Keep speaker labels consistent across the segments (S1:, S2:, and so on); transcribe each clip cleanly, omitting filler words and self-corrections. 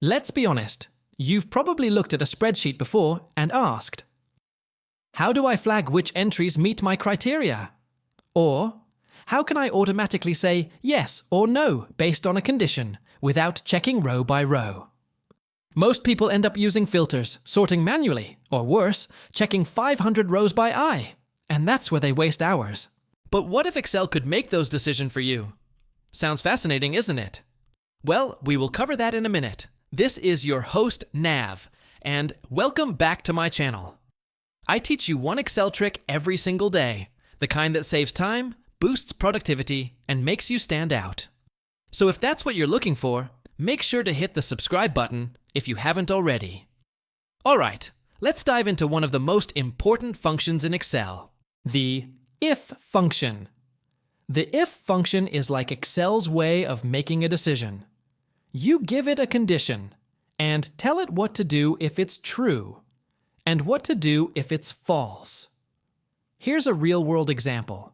S1: Let's be honest, you've probably looked at a spreadsheet before and asked, how do I flag which entries meet my criteria? Or, how can I automatically say yes or no based on a condition without checking row by row? Most people end up using filters, sorting manually, or worse, checking 500 rows by eye, and that's where they waste hours. But what if Excel could make those decisions for you? Sounds fascinating, isn't it? Well, we will cover that in a minute. This is your host, Nav, and welcome back to my channel. I teach you one Excel trick every single day, the kind that saves time, boosts productivity, and makes you stand out. So if that's what you're looking for, make sure to hit the subscribe button if you haven't already. Alright, let's dive into one of the most important functions in Excel, the if function. The if function is like Excel's way of making a decision. You give it a condition, and tell it what to do if it's true, and what to do if it's false. Here's a real-world example.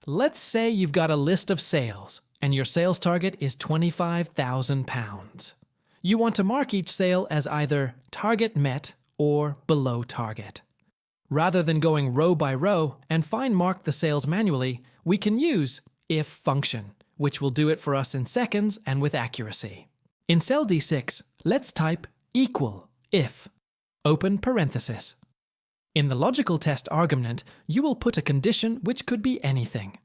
S1: Let's say you've got a list of sales, and your sales target is £25,000. You want to mark each sale as either target met or below target. Rather than going row by row and fine mark the sales manually, we can use if function, which will do it for us in seconds and with accuracy. In cell D6, let's type equal if, open parenthesis. In the logical test argument, you will put a condition which could be anything.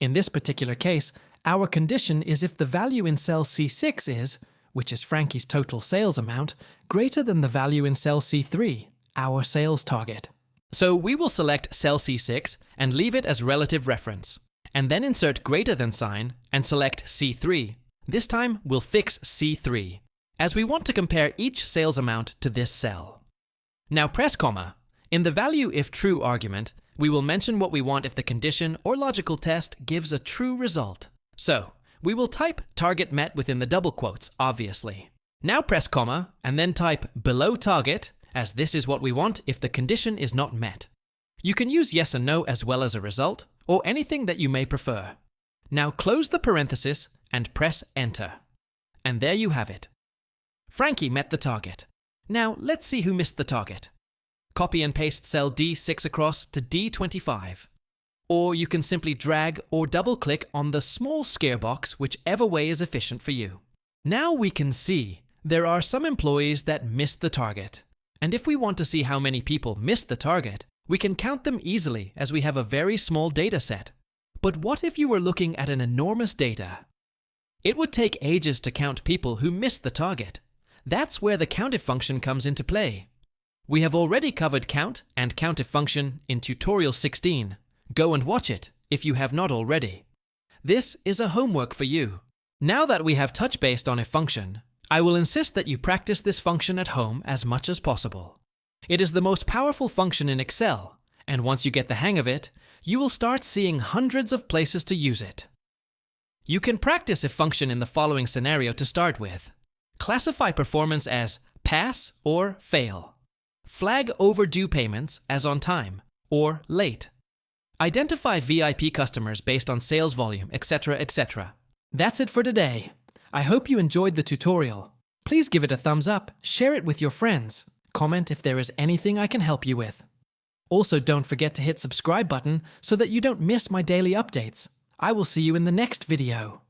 S1: In this particular case, our condition is if the value in cell C6 is, which is Frankie's total sales amount, greater than the value in cell C3, our sales target. So we will select cell C6 and leave it as relative reference, and then insert greater than sign and select C3. This time we'll fix C3, as we want to compare each sales amount to this cell. Now press comma. In the value if true argument, we will mention what we want if the condition or logical test gives a true result. So, we will type target met within the double quotes, obviously. Now press comma, and then type below target, as this is what we want if the condition is not met. You can use yes and no as well as a result, or anything that you may prefer. Now close the parenthesis and press enter. And there you have it. Frankie met the target. Now let's see who missed the target. Copy and paste cell D6 across to D25. Or you can simply drag or double-click on the small scare box, whichever way is efficient for you. Now we can see there are some employees that missed the target. And if we want to see how many people missed the target, we can count them easily as we have a very small data set. But what if you were looking at an enormous data? It would take ages to count people who missed the target. That's where the countif function comes into play. We have already covered count and countif function in tutorial 16. Go and watch it if you have not already. This is a homework for you. Now that we have touch based on a function, I will insist that you practice this function at home as much as possible. It is the most powerful function in Excel, and once you get the hang of it, you will start seeing hundreds of places to use it. You can practice a function in the following scenario to start with. Classify performance as pass or fail. Flag overdue payments as on time or late. Identify VIP customers based on sales volume, etc., etc. That's it for today. I hope you enjoyed the tutorial. Please give it a thumbs up, share it with your friends, comment if there is anything I can help you with. Also, don't forget to hit subscribe button so that you don't miss my daily updates. I will see you in the next video.